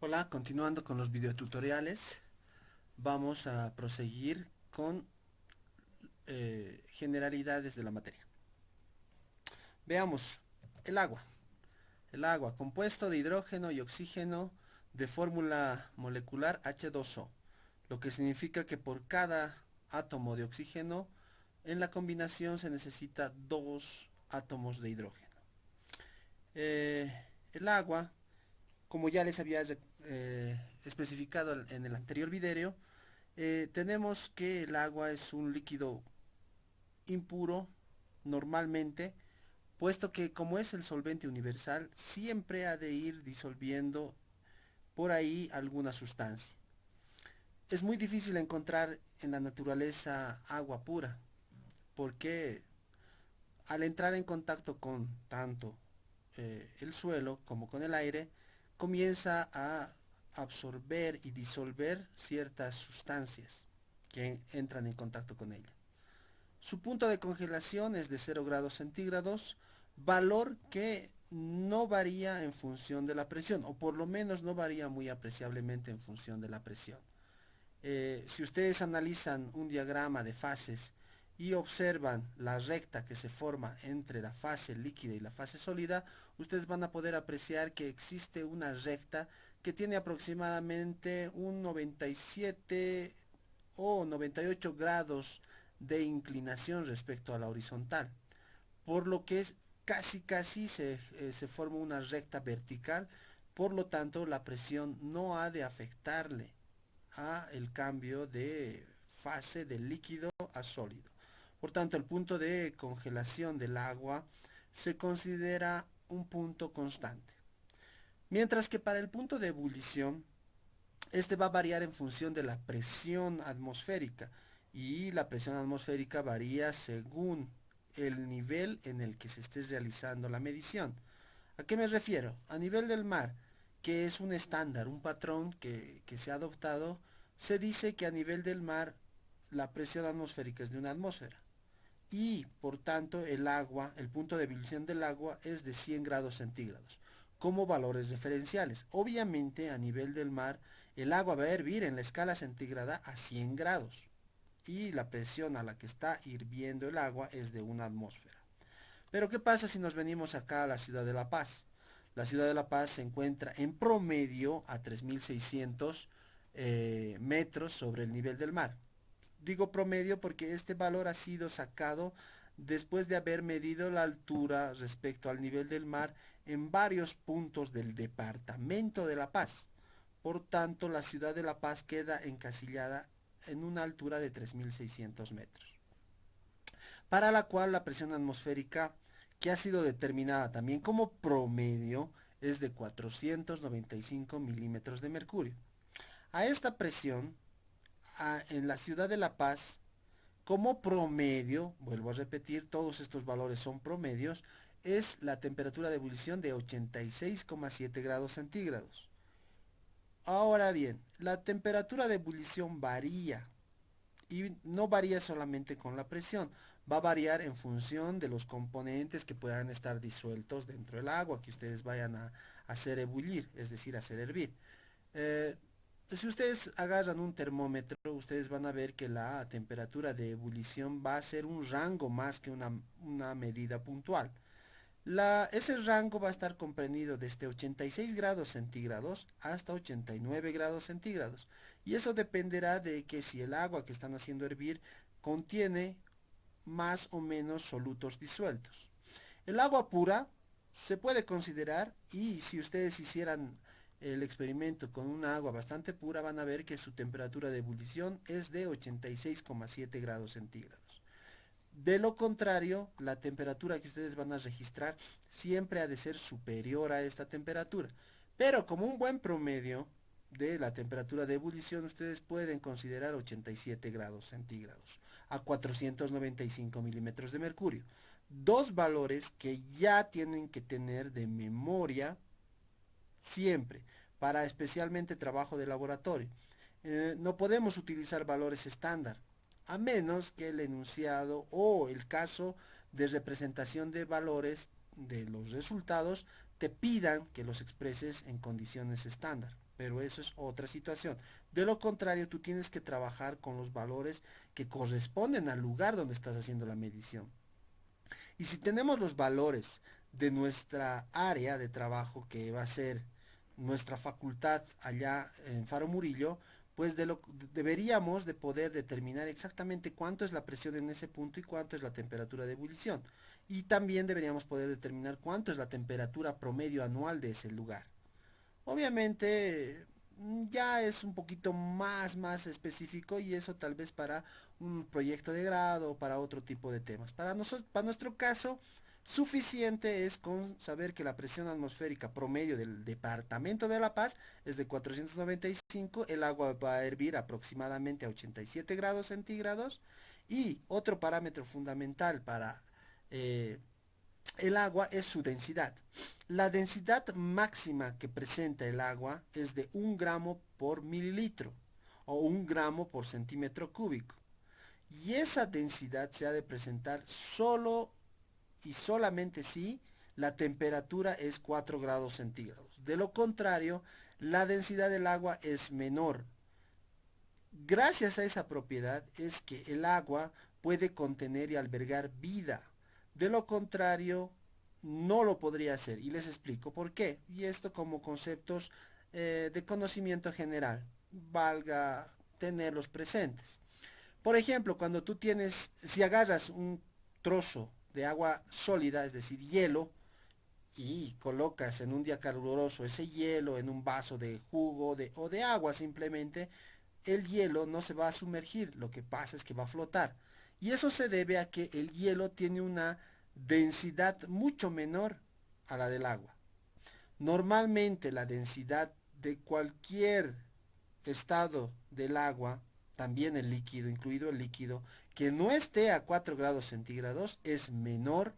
Hola, continuando con los videotutoriales, vamos a proseguir con generalidades de la materia. Veamos, el agua. El agua, compuesto de hidrógeno y oxígeno de fórmula molecular H2O, lo que significa que por cada átomo de oxígeno en la combinación se necesita dos átomos de hidrógeno. El agua, como ya les había especificado en el anterior video, tenemos que el agua es un líquido impuro normalmente, puesto que como es el solvente universal, siempre ha de ir disolviendo por ahí alguna sustancia. Es muy difícil encontrar en la naturaleza agua pura, porque al entrar en contacto con tanto el suelo como con el aire, comienza a absorber y disolver ciertas sustancias que entran en contacto con ella. Su punto de congelación es de 0 grados centígrados, valor que no varía en función de la presión, o por lo menos no varía muy apreciablemente en función de la presión. Si ustedes analizan un diagrama de fases y observan la recta que se forma entre la fase líquida y la fase sólida, ustedes van a poder apreciar que existe una recta que tiene aproximadamente un 97 o 98 grados de inclinación respecto a la horizontal, por lo que casi se forma una recta vertical. Por lo tanto, la presión no ha de afectarle a el cambio de fase de líquido a sólido. Por tanto, el punto de congelación del agua se considera un punto constante. Mientras que para el punto de ebullición, este va a variar en función de la presión atmosférica, y la presión atmosférica varía según el nivel en el que se esté realizando la medición. ¿A qué me refiero? A nivel del mar, que es un estándar, un patrón que se ha adoptado, se dice que a nivel del mar la presión atmosférica es de una atmósfera, y por tanto el agua, el punto de ebullición del agua es de 100 grados centígrados como valores referenciales. Obviamente a nivel del mar el agua va a hervir en la escala centígrada a 100 grados, y la presión a la que está hirviendo el agua es de una atmósfera. Pero ¿qué pasa si nos venimos acá a la ciudad de La Paz? La ciudad de La Paz se encuentra en promedio a 3600 metros sobre el nivel del mar. Digo promedio porque este valor ha sido sacado después de haber medido la altura respecto al nivel del mar en varios puntos del departamento de La Paz. Por tanto, la ciudad de La Paz queda encasillada en una altura de 3600 metros, para la cual la presión atmosférica, que ha sido determinada también como promedio, es de 495 milímetros de mercurio. A esta presión, en la ciudad de La Paz, como promedio, vuelvo a repetir, todos estos valores son promedios, es la temperatura de ebullición de 86,7 grados centígrados. Ahora bien, la temperatura de ebullición varía, y no varía solamente con la presión, va a variar en función de los componentes que puedan estar disueltos dentro del agua que ustedes vayan a hacer ebullir, es decir, hacer hervir. Eh, si ustedes agarran un termómetro, ustedes van a ver que la temperatura de ebullición va a ser un rango más que una medida puntual. Ese rango va a estar comprendido desde 86 grados centígrados hasta 89 grados centígrados. Y eso dependerá de que si el agua que están haciendo hervir contiene más o menos solutos disueltos. El agua pura se puede considerar, y si ustedes hicieran el experimento con una agua bastante pura, van a ver que su temperatura de ebullición es de 86,7 grados centígrados. De lo contrario, la temperatura que ustedes van a registrar siempre ha de ser superior a esta temperatura. Pero como un buen promedio de la temperatura de ebullición, ustedes pueden considerar 87 grados centígrados a 495 milímetros de mercurio. Dos valores que ya tienen que tener de memoria siempre, para especialmente trabajo de laboratorio. No podemos utilizar valores estándar, a menos que el enunciado o el caso de representación de valores de los resultados te pidan que los expreses en condiciones estándar. pero eso es otra situación. De lo contrario, tú tienes que trabajar con los valores que corresponden al lugar donde estás haciendo la medición. Y si tenemos los valores de nuestra área de trabajo, que va a ser nuestra facultad allá en Faro Murillo, pues deberíamos de poder determinar exactamente cuánto es la presión en ese punto y cuánto es la temperatura de ebullición. Y también deberíamos poder determinar cuánto es la temperatura promedio anual de ese lugar. Obviamente ya es un poquito más específico y eso tal vez para un proyecto de grado o para otro tipo de temas. Para nosotros, para nuestro caso, suficiente es con saber que la presión atmosférica promedio del departamento de La Paz es de 495, el agua va a hervir aproximadamente a 87 grados centígrados y otro parámetro fundamental para el agua es su densidad. La densidad máxima que presenta el agua es de 1 gramo por mililitro o 1 gramo por centímetro cúbico. Y esa densidad se ha de presentar solo y solamente si la temperatura es 4 grados centígrados. De lo contrario, la densidad del agua es menor. Gracias a esa propiedad es que el agua puede contener y albergar vida. De lo contrario, no lo podría hacer. Y les explico por qué. Y esto como conceptos de conocimiento general. Valga tenerlos presentes. Por ejemplo, cuando tú tienes, si agarras un trozo de agua sólida, es decir, hielo, y colocas en un día caluroso ese hielo en un vaso de jugo o de agua simplemente, el hielo no se va a sumergir, lo que pasa es que va a flotar. Y eso se debe a que el hielo tiene una densidad mucho menor a la del agua. Normalmente la densidad de cualquier estado del agua, también el líquido, incluido el líquido, que no esté a 4 grados centígrados, es menor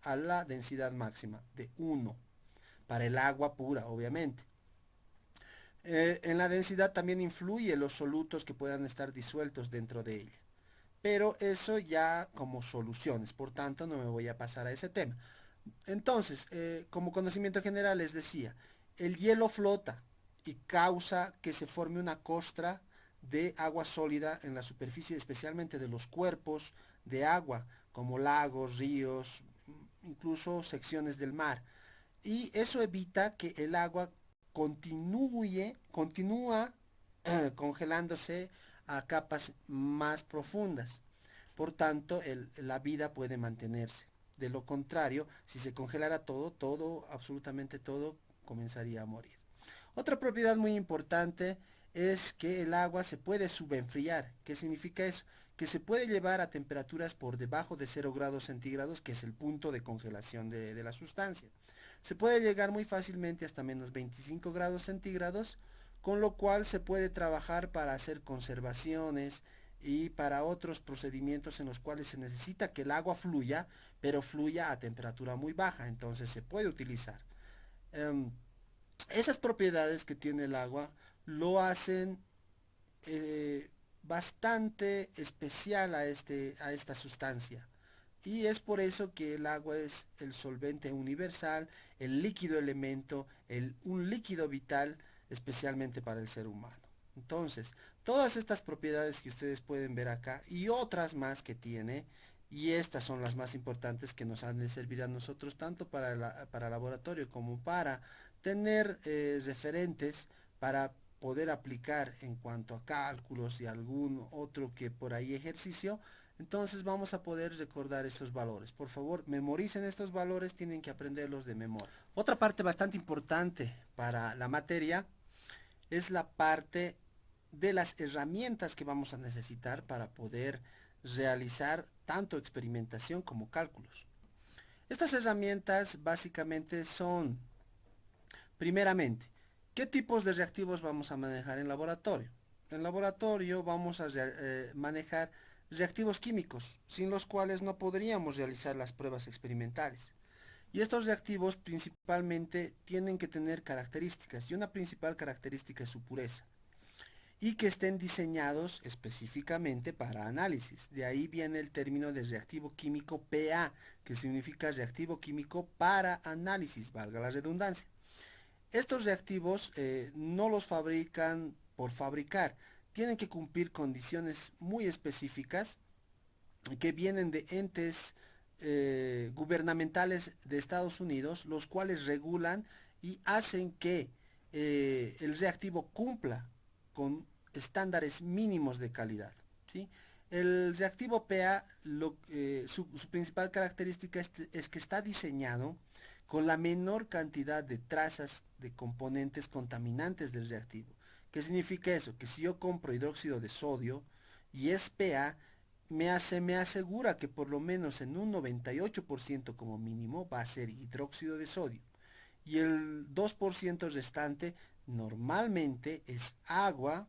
a la densidad máxima de 1, para el agua pura, obviamente. En la densidad también influye los solutos que puedan estar disueltos dentro de ella. Pero eso ya como soluciones, por tanto no me voy a pasar a ese tema. Entonces, como conocimiento general les decía, el hielo flota y causa que se forme una costra de agua sólida en la superficie, especialmente de los cuerpos de agua, como lagos, ríos, incluso secciones del mar. Y eso evita que el agua continúa congelándose a capas más profundas. Por tanto, la vida puede mantenerse. De lo contrario, si se congelara todo, absolutamente todo, comenzaría a morir. Otra propiedad muy importante es que el agua se puede subenfriar. ¿Qué significa eso? Que se puede llevar a temperaturas por debajo de 0 grados centígrados, que es el punto de congelación de la sustancia. Se puede llegar muy fácilmente hasta menos 25 grados centígrados, con lo cual se puede trabajar para hacer conservaciones y para otros procedimientos en los cuales se necesita que el agua fluya, pero fluya a temperatura muy baja, entonces se puede utilizar. Esas propiedades que tiene el agua lo hacen bastante especial a esta sustancia. Y es por eso que el agua es el solvente universal, el líquido elemento, un líquido vital, especialmente para el ser humano. Entonces, todas estas propiedades que ustedes pueden ver acá y otras más que tiene, y estas son las más importantes que nos han de servir a nosotros, tanto para laboratorio como para tener referentes para poder aplicar en cuanto a cálculos y algún otro que por ahí ejercicio. Entonces vamos a poder recordar estos valores. Por favor, memoricen estos valores, tienen que aprenderlos de memoria. Otra parte bastante importante para la materia es la parte de las herramientas que vamos a necesitar para poder realizar tanto experimentación como cálculos. Estas herramientas básicamente son, primeramente, ¿qué tipos de reactivos vamos a manejar en laboratorio? En laboratorio vamos a manejar reactivos químicos, sin los cuales no podríamos realizar las pruebas experimentales. Y estos reactivos principalmente tienen que tener características, y una principal característica es su pureza, y que estén diseñados específicamente para análisis. De ahí viene el término de reactivo químico PA, que significa reactivo químico para análisis, valga la redundancia. Estos reactivos no los fabrican por fabricar, tienen que cumplir condiciones muy específicas que vienen de entes gubernamentales de Estados Unidos, los cuales regulan y hacen que el reactivo cumpla con estándares mínimos de calidad, ¿sí? El reactivo PA, su principal característica es que está diseñado con la menor cantidad de trazas de componentes contaminantes del reactivo. ¿Qué significa eso? Que si yo compro hidróxido de sodio y es PA, me asegura que por lo menos en un 98% como mínimo va a ser hidróxido de sodio. Y el 2% restante normalmente es agua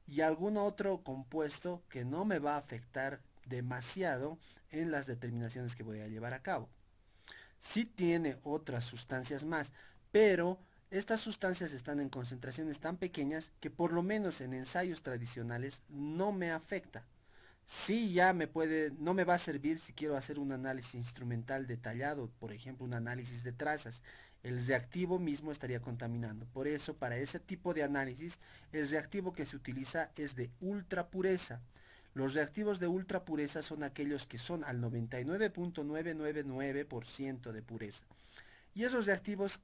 y algún otro compuesto que no me va a afectar demasiado en las determinaciones que voy a llevar a cabo. Sí tiene otras sustancias más, pero estas sustancias están en concentraciones tan pequeñas que por lo menos en ensayos tradicionales no me afecta. Sí, ya no me va a servir si quiero hacer un análisis instrumental detallado, por ejemplo, un análisis de trazas. El reactivo mismo estaría contaminando. Por eso, para ese tipo de análisis, el reactivo que se utiliza es de ultra pureza. Los reactivos de ultra pureza son aquellos que son al 99.999% de pureza. Y esos reactivos,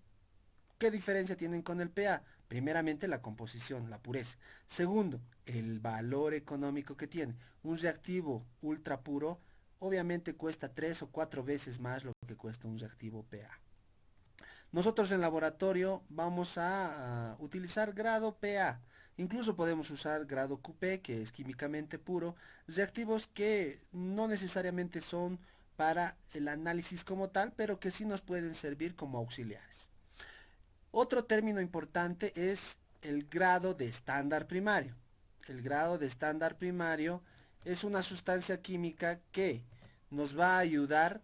¿qué diferencia tienen con el PA? Primeramente la composición, la pureza. Segundo, el valor económico que tiene. Un reactivo ultra puro obviamente cuesta 3 o 4 veces más lo que cuesta un reactivo PA. Nosotros en laboratorio vamos a utilizar grado PA. Incluso podemos usar grado QP, que es químicamente puro, reactivos que no necesariamente son para el análisis como tal, pero que sí nos pueden servir como auxiliares. Otro término importante es el grado de estándar primario. El grado de estándar primario es una sustancia química que nos va a ayudar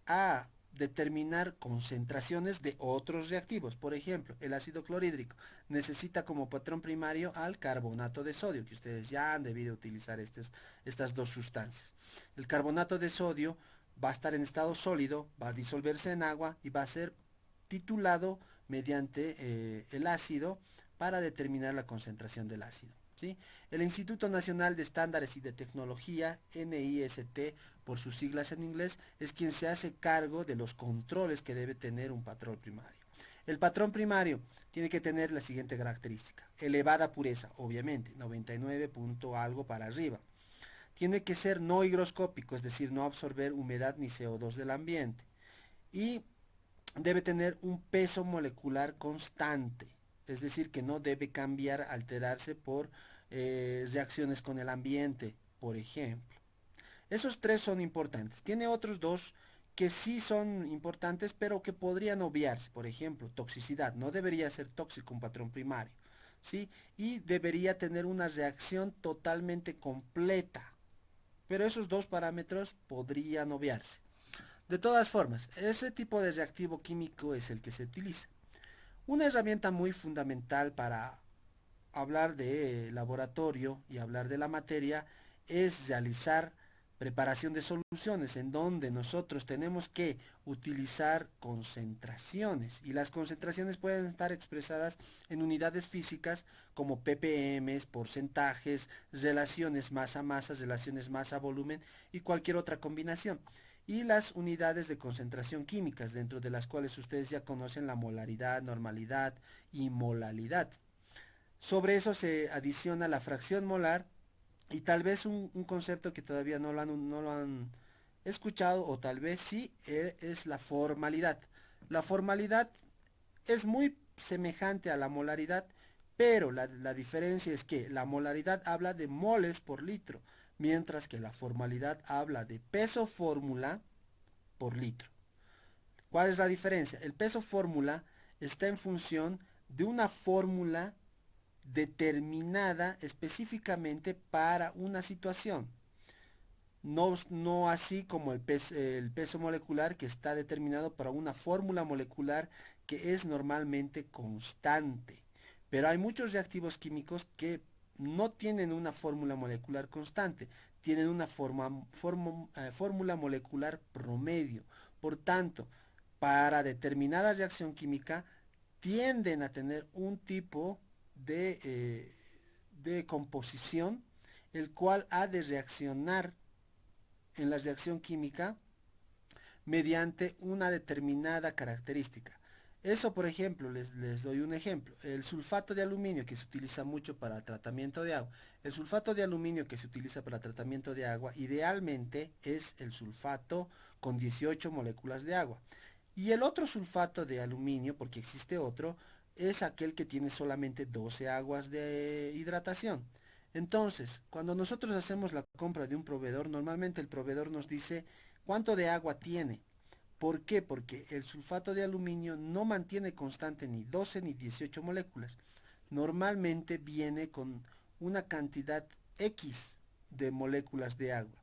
a determinar concentraciones de otros reactivos. Por ejemplo, el ácido clorhídrico necesita como patrón primario al carbonato de sodio, que ustedes ya han debido utilizar estas dos sustancias. El carbonato de sodio va a estar en estado sólido, va a disolverse en agua y va a ser titulado mediante el ácido para determinar la concentración del ácido. ¿Sí? El Instituto Nacional de Estándares y de Tecnología, NIST, por sus siglas en inglés, es quien se hace cargo de los controles que debe tener un patrón primario. El patrón primario tiene que tener la siguiente característica: elevada pureza, obviamente, 99 punto algo para arriba. Tiene que ser no higroscópico, es decir, no absorber humedad ni CO2 del ambiente. Y debe tener un peso molecular constante, es decir, que no debe cambiar, alterarse por reacciones con el ambiente, por ejemplo. Esos tres son importantes. Tiene otros dos que sí son importantes, pero que podrían obviarse. Por ejemplo, toxicidad. No debería ser tóxico un patrón primario, ¿sí? Y debería tener una reacción totalmente completa. Pero esos dos parámetros podrían obviarse. De todas formas, ese tipo de reactivo químico es el que se utiliza. Una herramienta muy fundamental para hablar de laboratorio y hablar de la materia es realizar preparación de soluciones en donde nosotros tenemos que utilizar concentraciones y las concentraciones pueden estar expresadas en unidades físicas como ppm, porcentajes, relaciones masa-masa, relaciones masa-volumen y cualquier otra combinación. Y las unidades de concentración químicas, dentro de las cuales ustedes ya conocen la molaridad, normalidad y molalidad. Sobre eso se adiciona la fracción molar y tal vez un concepto que todavía no lo han escuchado o tal vez sí, es la formalidad. La formalidad es muy semejante a la molaridad, pero la diferencia es que la molaridad habla de moles por litro, mientras que la formalidad habla de peso fórmula por litro. ¿Cuál es la diferencia? El peso fórmula está en función de una fórmula determinada específicamente para una situación. No así como el peso molecular que está determinado para una fórmula molecular que es normalmente constante. Pero hay muchos reactivos químicos que no tienen una fórmula molecular constante, tienen una fórmula molecular promedio. Por tanto, para determinada reacción química tienden a tener un tipo de composición, el cual ha de reaccionar en la reacción química mediante una determinada característica. Eso, por ejemplo, les doy un ejemplo. El sulfato de aluminio que se utiliza mucho para tratamiento de agua. El sulfato de aluminio que se utiliza para tratamiento de agua idealmente es el sulfato con 18 moléculas de agua. Y el otro sulfato de aluminio, porque existe otro, es aquel que tiene solamente 12 aguas de hidratación. Entonces, cuando nosotros hacemos la compra de un proveedor, normalmente el proveedor nos dice cuánto de agua tiene. ¿Por qué? Porque el sulfato de aluminio no mantiene constante ni 12 ni 18 moléculas. Normalmente viene con una cantidad X de moléculas de agua.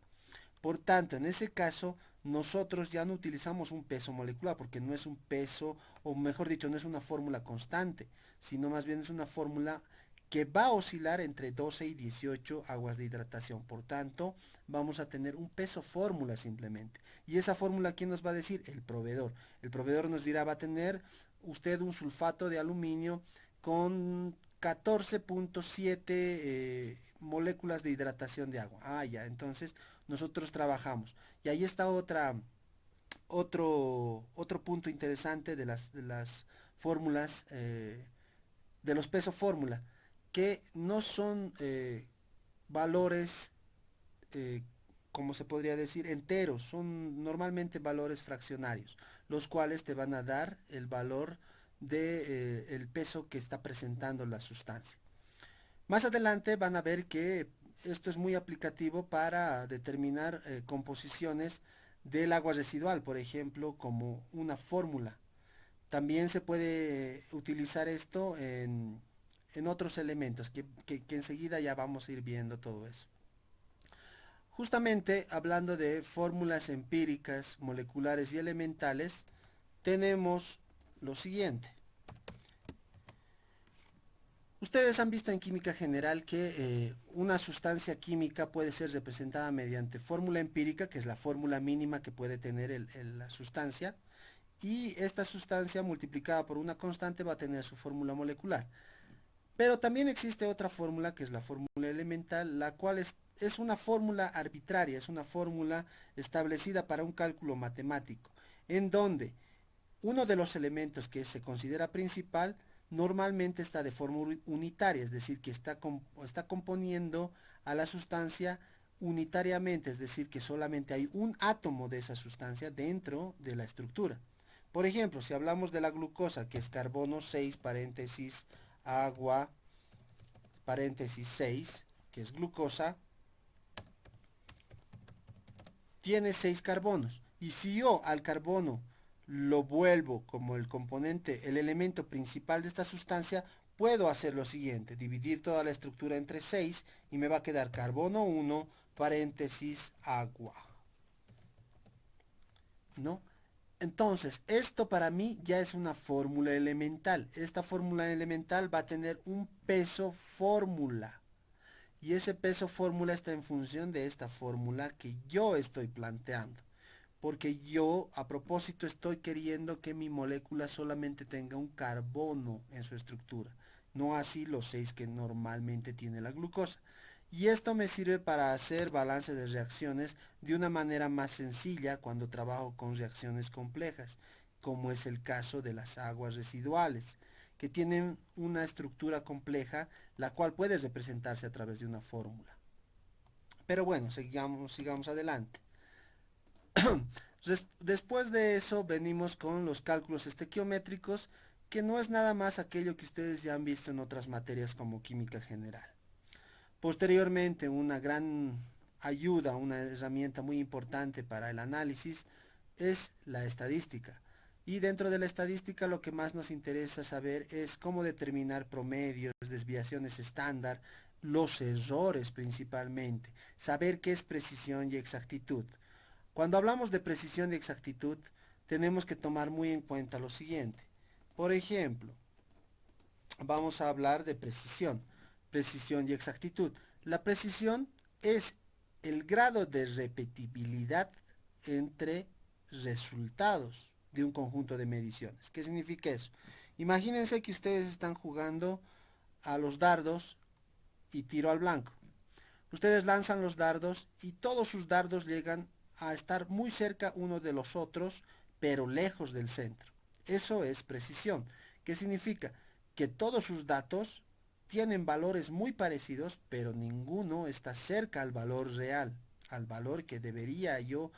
Por tanto, en ese caso, nosotros ya no utilizamos un peso molecular porque no es un peso, o mejor dicho, no es una fórmula constante, sino más bien es una fórmula que va a oscilar entre 12 y 18 aguas de hidratación. Por tanto, vamos a tener un peso fórmula simplemente. Y esa fórmula, ¿quién nos va a decir? El proveedor. El proveedor nos dirá, va a tener usted un sulfato de aluminio con 14.7 moléculas de hidratación de agua. Ah, ya, entonces nosotros trabajamos. Y ahí está otro punto interesante de las fórmulas, de los peso fórmula, que no son valores, eh, como se podría decir, enteros, son normalmente valores fraccionarios, los cuales te van a dar el valor de el peso que está presentando la sustancia. Más adelante van a ver que esto es muy aplicativo para determinar composiciones del agua residual, por ejemplo, como una fórmula. También se puede utilizar esto en otros elementos, que enseguida ya vamos a ir viendo todo eso. Justamente hablando de fórmulas empíricas, moleculares y elementales, tenemos lo siguiente. Ustedes han visto en química general que una sustancia química puede ser representada mediante fórmula empírica, que es la fórmula mínima que puede tener la sustancia, y esta sustancia multiplicada por una constante va a tener su fórmula molecular. Pero también existe otra fórmula, que es la fórmula elemental, la cual es una fórmula arbitraria, es una fórmula establecida para un cálculo matemático, en donde uno de los elementos que se considera principal normalmente está de forma unitaria, es decir, que está componiendo a la sustancia unitariamente, es decir, que solamente hay un átomo de esa sustancia dentro de la estructura. Por ejemplo, si hablamos de la glucosa, que es carbono 6, paréntesis, agua, paréntesis 6, que es glucosa, tiene 6 carbonos. Y si yo al carbono lo vuelvo como el componente, el elemento principal de esta sustancia, puedo hacer lo siguiente, dividir toda la estructura entre 6 y me va a quedar carbono 1, paréntesis, agua. ¿No? Entonces, esto para mí ya es una fórmula elemental. Esta fórmula elemental va a tener un peso fórmula. Y ese peso fórmula está en función de esta fórmula que yo estoy planteando. Porque yo a propósito estoy queriendo que mi molécula solamente tenga un carbono en su estructura. No así los 6 que normalmente tiene la glucosa. Y esto me sirve para hacer balance de reacciones de una manera más sencilla cuando trabajo con reacciones complejas, como es el caso de las aguas residuales, que tienen una estructura compleja, la cual puede representarse a través de una fórmula. Pero bueno, sigamos adelante. Después de eso venimos con los cálculos estequiométricos, que no es nada más aquello que ustedes ya han visto en otras materias como química general. Posteriormente, una gran ayuda, una herramienta muy importante para el análisis es la estadística. Y dentro de la estadística lo que más nos interesa saber es cómo determinar promedios, desviaciones estándar, los errores principalmente, saber qué es precisión y exactitud. Cuando hablamos de precisión y exactitud, tenemos que tomar muy en cuenta lo siguiente. Por ejemplo, vamos a hablar de precisión y exactitud. La precisión es el grado de repetibilidad entre resultados de un conjunto de mediciones. ¿Qué significa eso? Imagínense que ustedes están jugando a los dardos y tiro al blanco. Ustedes lanzan los dardos y todos sus dardos llegan a estar muy cerca uno de los otros, pero lejos del centro. Eso es precisión. ¿Qué significa? Que todos sus datos tienen valores muy parecidos, pero ninguno está cerca al valor real, al valor que debería yo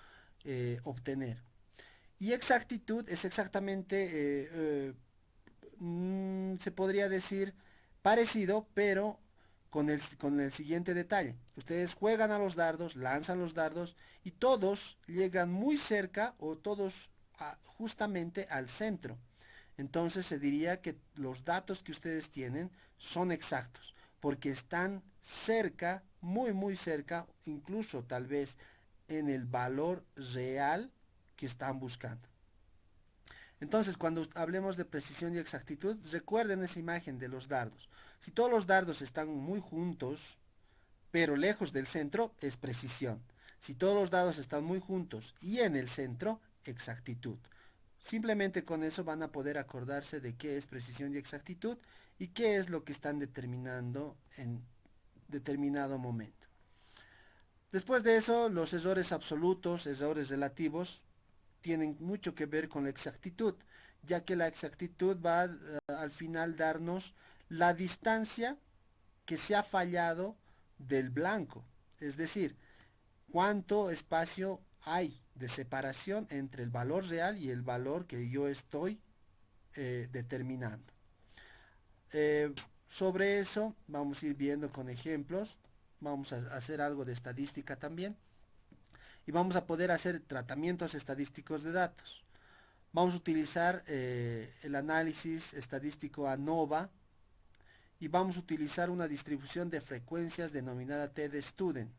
obtener. Y exactitud es exactamente, se podría decir, parecido, pero con el siguiente detalle. Ustedes juegan a los dardos, lanzan los dardos y todos llegan muy cerca o todos justamente al centro. Entonces se diría que los datos que ustedes tienen son exactos, porque están cerca, muy cerca, incluso tal vez en el valor real que están buscando. Entonces, cuando hablemos de precisión y exactitud, recuerden esa imagen de los dardos. Si todos los dardos están muy juntos, pero lejos del centro, es precisión. Si todos los dados están muy juntos y en el centro, exactitud. Simplemente con eso van a poder acordarse de qué es precisión y exactitud y qué es lo que están determinando en determinado momento. Después de eso, los errores absolutos, errores relativos, tienen mucho que ver con la exactitud, ya que la exactitud va al final darnos la distancia que se ha fallado del blanco, es decir, cuánto espacio hay de separación entre el valor real y el valor que yo estoy determinando. Eh, sobre eso vamos a ir viendo con ejemplos, vamos a hacer algo de estadística también y vamos a poder hacer tratamientos estadísticos de datos. Vamos a utilizar el análisis estadístico ANOVA y vamos a utilizar una distribución de frecuencias denominada T-de-Student.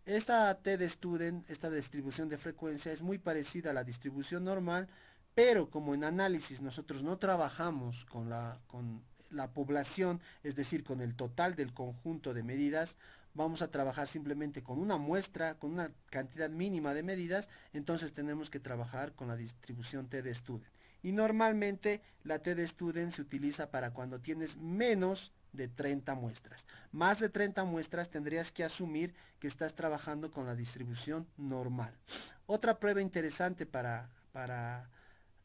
Esta T-de-Student, esta distribución de frecuencia es muy parecida a la distribución normal, pero como en análisis nosotros no trabajamos con la población, es decir, con el total del conjunto de medidas, vamos a trabajar simplemente con una muestra, con una cantidad mínima de medidas, entonces tenemos que trabajar con la distribución T de Student. Y normalmente la T de Student se utiliza para cuando tienes menos de 30 muestras. Más de 30 muestras tendrías que asumir que estás trabajando con la distribución normal. Otra prueba interesante para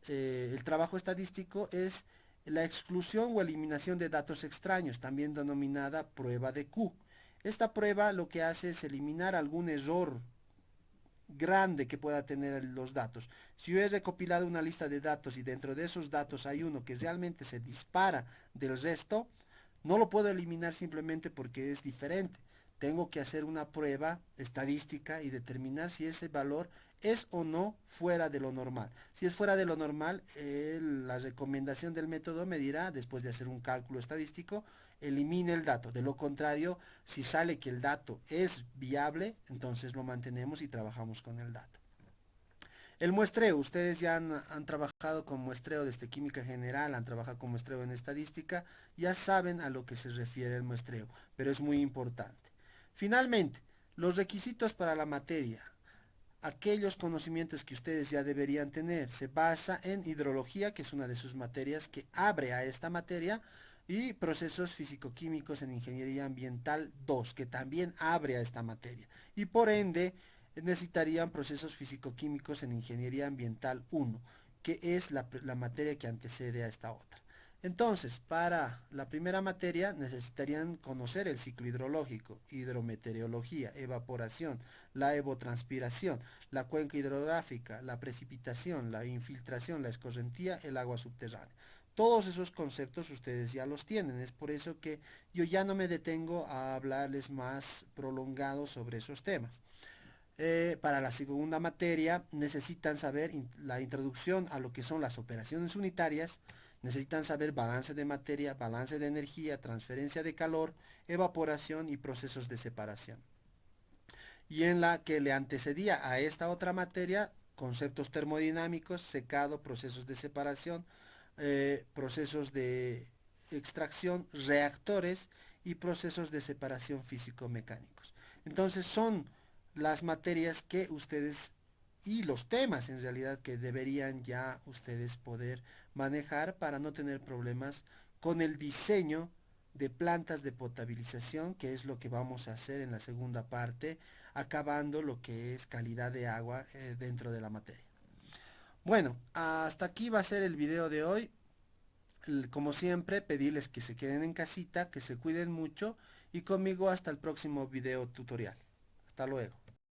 el trabajo estadístico es la exclusión o eliminación de datos extraños, también denominada prueba de Q. Esta prueba lo que hace es eliminar algún error grande que pueda tener los datos. Si yo he recopilado una lista de datos y dentro de esos datos hay uno que realmente se dispara del resto, no lo puedo eliminar simplemente porque es diferente. Tengo que hacer una prueba estadística y determinar si ese valor es o no fuera de lo normal. Si es fuera de lo normal, la recomendación del método me dirá, después de hacer un cálculo estadístico, elimine el dato. De lo contrario, si sale que el dato es viable, entonces lo mantenemos y trabajamos con el dato. El muestreo, ustedes ya han trabajado con muestreo desde química general, han trabajado con muestreo en estadística, ya saben a lo que se refiere el muestreo, pero es muy importante. Finalmente, los requisitos para la materia. Aquellos conocimientos que ustedes ya deberían tener. Se basa en hidrología, que es una de sus materias que abre a esta materia, y procesos físico-químicos en ingeniería ambiental 2, que también abre a esta materia. Y por ende, necesitarían procesos físico-químicos en ingeniería ambiental 1, que es la materia que antecede a esta otra. Entonces, para la primera materia necesitarían conocer el ciclo hidrológico, hidrometeorología, evaporación, la evotranspiración, la cuenca hidrográfica, la precipitación, la infiltración, la escorrentía, el agua subterránea. Todos esos conceptos ustedes ya los tienen, es por eso que yo ya no me detengo a hablarles más prolongado sobre esos temas. Para la segunda materia necesitan saber la introducción a lo que son las operaciones unitarias, necesitan saber balance de materia, balance de energía, transferencia de calor, evaporación y procesos de separación. Y en la que le antecedía a esta otra materia, conceptos termodinámicos, secado, procesos de separación, procesos de extracción, reactores y procesos de separación físico-mecánicos. Entonces son las materias que ustedes y los temas en realidad que deberían ya ustedes poder manejar para no tener problemas con el diseño de plantas de potabilización, que es lo que vamos a hacer en la segunda parte, acabando lo que es calidad de agua dentro de la materia. Bueno, hasta aquí va a ser el video de hoy. Como siempre, pedirles que se queden en casita, que se cuiden mucho y conmigo hasta el próximo video tutorial. Hasta luego.